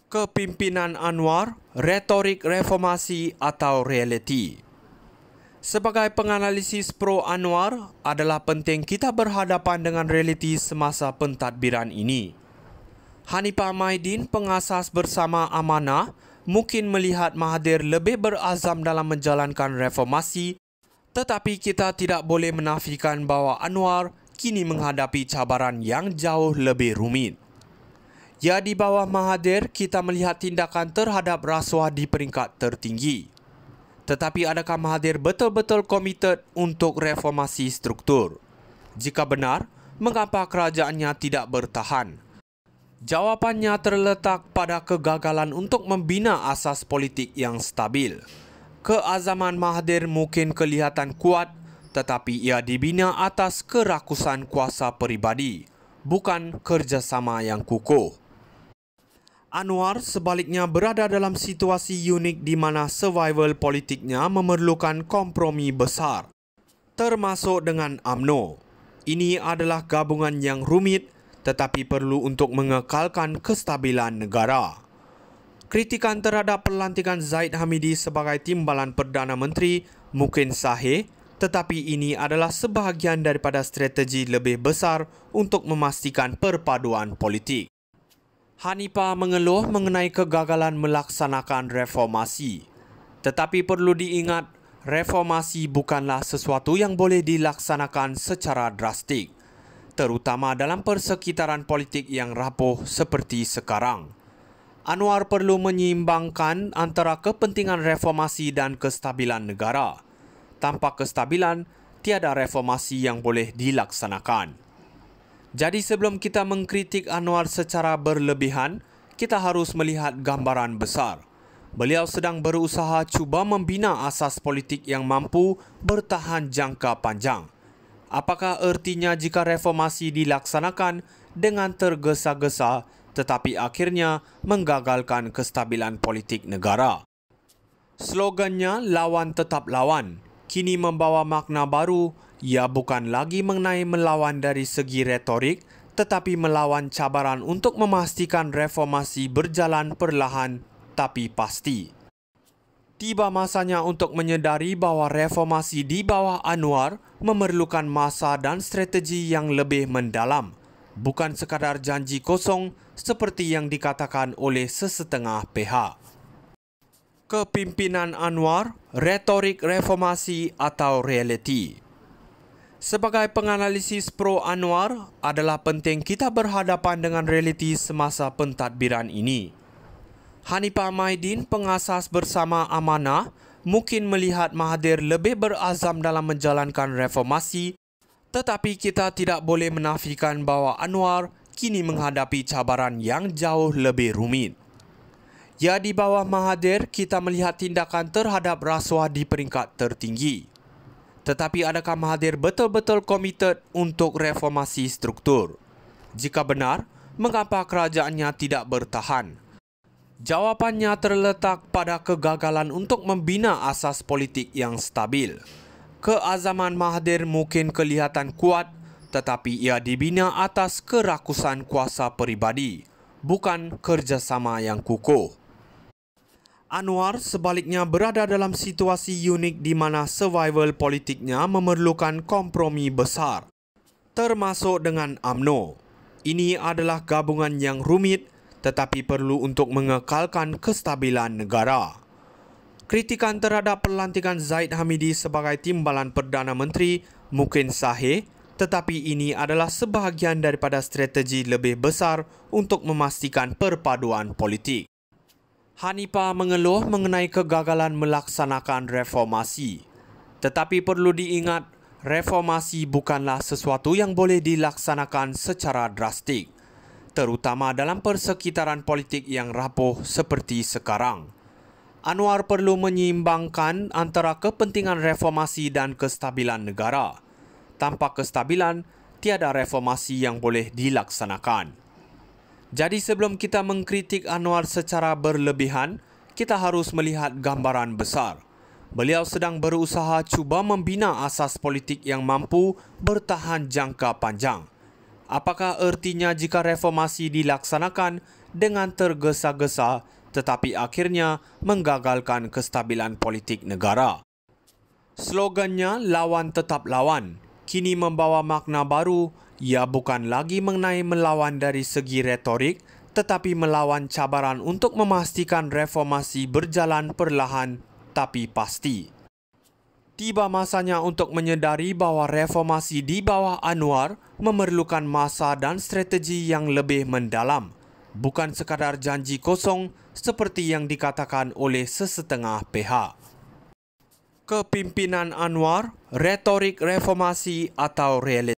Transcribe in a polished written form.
Kepimpinan Anwar, retorik reformasi atau realiti. Sebagai penganalisis pro Anwar, adalah penting kita berhadapan dengan realiti semasa pentadbiran ini. Hanifah Maidin, pengasas bersama Amanah, mungkin melihat Mahathir lebih berazam dalam menjalankan reformasi, tetapi kita tidak boleh menafikan bahawa Anwar kini menghadapi cabaran yang jauh lebih rumit. Ya, di bawah Mahathir, kita melihat tindakan terhadap rasuah di peringkat tertinggi. Tetapi adakah Mahathir betul-betul komited untuk reformasi struktur? Jika benar, mengapa kerajaannya tidak bertahan? Jawapannya terletak pada kegagalan untuk membina asas politik yang stabil. Keazaman Mahathir mungkin kelihatan kuat, tetapi ia dibina atas kerakusan kuasa peribadi, bukan kerjasama yang kukuh. Anwar sebaliknya berada dalam situasi unik di mana survival politiknya memerlukan kompromi besar, termasuk dengan UMNO. Ini adalah gabungan yang rumit tetapi perlu untuk mengekalkan kestabilan negara. Kritikan terhadap pelantikan Zahid Hamidi sebagai timbalan Perdana Menteri mungkin sahih, tetapi ini adalah sebahagian daripada strategi lebih besar untuk memastikan perpaduan politik. Hanifah mengeluh mengenai kegagalan melaksanakan reformasi. Tetapi perlu diingat, reformasi bukanlah sesuatu yang boleh dilaksanakan secara drastik, terutama dalam persekitaran politik yang rapuh seperti sekarang. Anwar perlu menyeimbangkan antara kepentingan reformasi dan kestabilan negara. Tanpa kestabilan, tiada reformasi yang boleh dilaksanakan. Jadi sebelum kita mengkritik Anwar secara berlebihan, kita harus melihat gambaran besar. Beliau sedang berusaha cuba membina asas politik yang mampu bertahan jangka panjang. Apakah ertinya jika reformasi dilaksanakan dengan tergesa-gesa tetapi akhirnya menggagalkan kestabilan politik negara? Slogannya "Lawan Tetap Lawan" kini membawa makna baru. Ia bukan lagi mengenai melawan dari segi retorik, tetapi melawan cabaran untuk memastikan reformasi berjalan perlahan tapi pasti. Tiba masanya untuk menyedari bahawa reformasi di bawah Anwar memerlukan masa dan strategi yang lebih mendalam, bukan sekadar janji kosong seperti yang dikatakan oleh sesetengah pihak. Kepimpinan Anwar, retorik reformasi atau realiti. Sebagai penganalisis pro Anwar, adalah penting kita berhadapan dengan realiti semasa pentadbiran ini. Hanifah Maidin, pengasas bersama Amanah, mungkin melihat Mahathir lebih berazam dalam menjalankan reformasi, tetapi kita tidak boleh menafikan bahawa Anwar kini menghadapi cabaran yang jauh lebih rumit. Ya, di bawah Mahathir, kita melihat tindakan terhadap rasuah di peringkat tertinggi. Tetapi adakah Mahathir betul-betul komited untuk reformasi struktur? Jika benar, mengapa kerajaannya tidak bertahan? Jawapannya terletak pada kegagalan untuk membina asas politik yang stabil. Keazaman Mahathir mungkin kelihatan kuat, tetapi ia dibina atas kerakusan kuasa peribadi, bukan kerjasama yang kukuh. Anwar sebaliknya berada dalam situasi unik di mana survival politiknya memerlukan kompromi besar, termasuk dengan UMNO. Ini adalah gabungan yang rumit tetapi perlu untuk mengekalkan kestabilan negara. Kritikan terhadap pelantikan Zahid Hamidi sebagai timbalan Perdana Menteri mungkin sahih, tetapi ini adalah sebahagian daripada strategi lebih besar untuk memastikan perpaduan politik. Hanifah mengeluh mengenai kegagalan melaksanakan reformasi. Tetapi perlu diingat, reformasi bukanlah sesuatu yang boleh dilaksanakan secara drastik, terutama dalam persekitaran politik yang rapuh seperti sekarang. Anwar perlu menyeimbangkan antara kepentingan reformasi dan kestabilan negara. Tanpa kestabilan, tiada reformasi yang boleh dilaksanakan. Jadi sebelum kita mengkritik Anwar secara berlebihan, kita harus melihat gambaran besar. Beliau sedang berusaha cuba membina asas politik yang mampu bertahan jangka panjang. Apakah ertinya jika reformasi dilaksanakan dengan tergesa-gesa tetapi akhirnya menggagalkan kestabilan politik negara. Slogannya "Lawan Tetap Lawan" kini membawa makna baru. Ia bukan lagi mengenai melawan dari segi retorik, tetapi melawan cabaran untuk memastikan reformasi berjalan perlahan tapi pasti. Tiba masanya untuk menyedari bahawa reformasi di bawah Anwar memerlukan masa dan strategi yang lebih mendalam, bukan sekadar janji kosong seperti yang dikatakan oleh sesetengah pihak. Kepimpinan Anwar, retorik reformasi atau realiti.